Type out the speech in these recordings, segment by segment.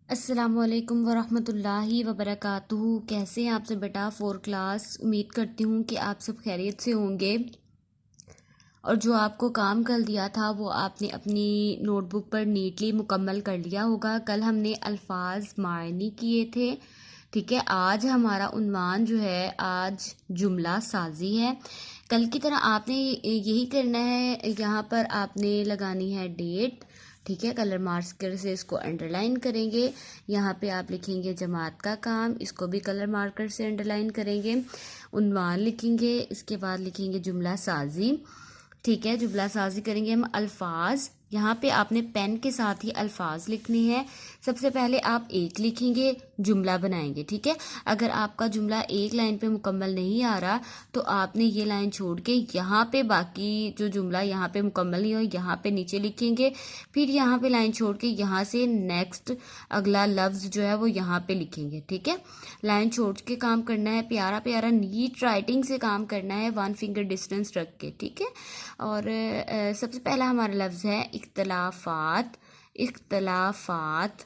अस्सलामुअलैकुम वरहमतुल्लाहि वबरकातुहू। कैसे हैं आप सब बेटा? 4 क्लास। उम्मीद करती हूँ कि आप सब खैरियत से होंगे और जो आपको काम कल दिया था वो आपने अपनी नोटबुक पर नीटली मुकम्मल कर लिया होगा। कल हमने अल्फाज मायनी किए थे, ठीक है। आज हमारा उन्वान जो है, आज जुमला साजी है। कल की तरह आपने यही करना है। यहाँ पर आपने लगानी है डेट, ठीक है। कलर मार्कर से इसको अंडरलाइन करेंगे। यहाँ पे आप लिखेंगे जमात का काम, इसको भी कलर मार्कर से अंडरलाइन करेंगे। उन्वान लिखेंगे, इसके बाद लिखेंगे जुमला साजी, ठीक है। जुमला साजी करेंगे हम अल्फाज। यहाँ पे आपने पेन के साथ ही अल्फाज लिखने हैं। सबसे पहले आप एक लिखेंगे, जुमला बनाएंगे, ठीक है। अगर आपका जुमला एक लाइन पे मुकम्मल नहीं आ रहा तो आपने ये लाइन छोड़ के यहाँ पे बाकी जो जुमला यहाँ पे मुकम्मल नहीं हो यहाँ पे नीचे लिखेंगे। फिर यहाँ पे लाइन छोड़ के यहाँ से नेक्स्ट अगला लफ्ज़ जो है वो यहाँ पे लिखेंगे, ठीक है। लाइन छोड़ के काम करना है, प्यारा प्यारा नीट राइटिंग से काम करना है, 1 फिंगर डिस्टेंस रख के, ठीक है। और सबसे पहला हमारा लफ्ज़ है इख्तलाफात। इख्तलाफात,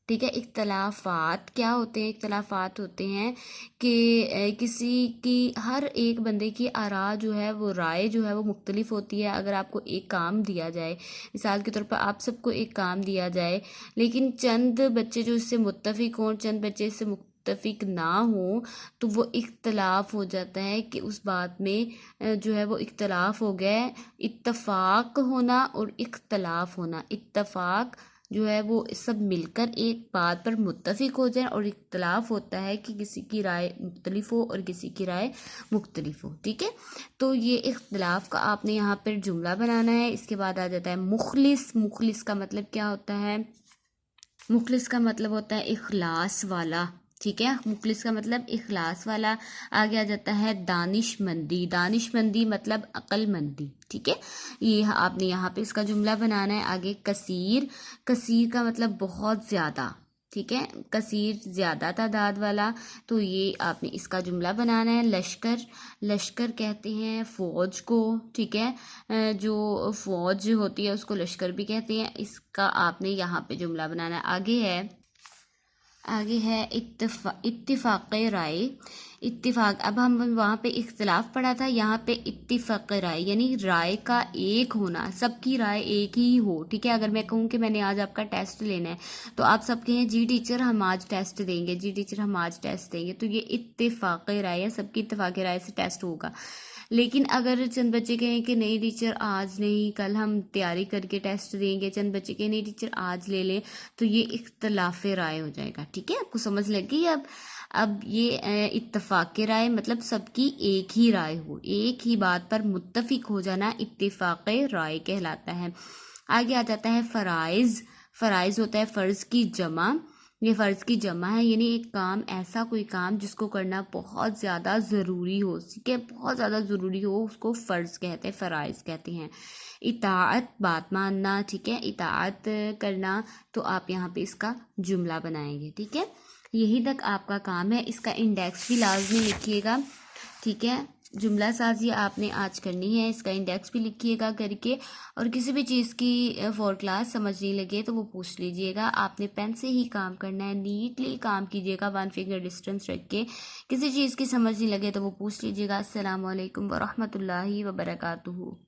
ठीक है। इख्तलाफात क्या होते हैं? इख्तलाफात होते हैं कि किसी की, हर एक बंदे की आरा जो है वो, राय जो है वो मुख्तलिफ होती है। अगर आपको एक काम दिया जाए, मिसाल के तौर पर आप सबको एक काम दिया जाए, लेकिन चंद बच्चे जो इससे मुत्तफिक हों, चंद बच्चे इससे मुत्तफिक ना हो, तो वो इख्तलाफ हो जाता है कि उस बात में जो है वो इख्तलाफ हो गया है। इत्तफाक होना और इख्तलाफ होना, इत्तफाक जो है वो सब मिलकर एक बात पर मुत्तफिक हो जाए, और इख्तलाफ होता है कि किसी की राय मुख्तलिफ हो और किसी की राय मुख्तलिफ हो, ठीक है। तो ये इख्तलाफ का आपने यहाँ पर जुमला बनाना है। इसके बाद आ जाता है मुखलिस। मुखलिस का मतलब क्या होता है? मुखलिस का मतलब होता है इखलास वाला, ठीक है। मुखलिस का मतलब इखलास वाला। आगे आ जाता है दानिशमंदी। दानिशमंदी मतलब अक्लमंदी, ठीक है। ये आपने यहाँ पे इसका जुमला बनाना है। आगे कसीर। कसीर का मतलब बहुत ज़्यादा, ठीक है। कसीर ज़्यादा तादाद वाला, तो ये आपने इसका जुमला बनाना है। लश्कर। लश्कर कहते हैं फ़ौज को, ठीक है। जो फ़ौज होती है उसको लश्कर भी कहते हैं। इसका आपने यहाँ पे जुमला बनाना है। आगे है इत्तिफाक राय। इत्तिफाक, अब हम वहाँ पे इख्तलाफ पढ़ा था, यहाँ पे इत्तिफाक राय यानी राय का एक होना, सबकी राय एक ही हो, ठीक है। अगर मैं कहूँ कि मैंने आज आपका टेस्ट लेना है तो आप सब कहें जी टीचर हम आज टेस्ट देंगे, जी टीचर हम आज टेस्ट देंगे, तो ये इत्तिफाक राय है, सबकी इत्तिफाक राय से टेस्ट होगा। लेकिन अगर चंद बच्चे कहें कि नहीं टीचर आज नहीं, कल हम तैयारी करके टेस्ट देंगे, चंद बच्चे कहें नहीं टीचर आज ले लें, तो ये इख्तलाफ राय हो जाएगा, ठीक है। आपको समझ लग गई अब ये इत्तफाक राय मतलब सबकी एक ही राय हो, एक ही बात पर मुत्तफिक हो जाना इत्तिफाक राय कहलाता है। आगे आ जाता है फ़राइज़। फ़राइज़ होता है फ़र्ज़ की जमा। ये फ़र्ज़ की जमा है, यानी एक काम, ऐसा कोई काम जिसको करना बहुत ज़्यादा ज़रूरी हो, ठीक है, बहुत ज़्यादा ज़रूरी हो, उसको फ़र्ज़ कहते हैं, फ़राइज़ कहते हैं। इताअत, बात मानना, ठीक है, इताअत करना, तो आप यहाँ पे इसका जुमला बनाएंगे, ठीक है। यही तक आपका काम है। इसका इंडेक्स भी लाजमी लिखिएगा, ठीक है। जुमला साजी आपने आज करनी है, इसका इंडेक्स भी लिखिएगा करके। और किसी भी चीज़ की 4 क्लास समझ नहीं लगे तो वो पूछ लीजिएगा। आपने पेन से ही काम करना है, नीटली काम कीजिएगा, 1 फिंगर डिस्टेंस रख के। किसी चीज़ की समझ नहीं लगे तो वो पूछ लीजिएगा। अस्सलाम वालेकुम वरहमतुल्लाहि वबरकातुहू।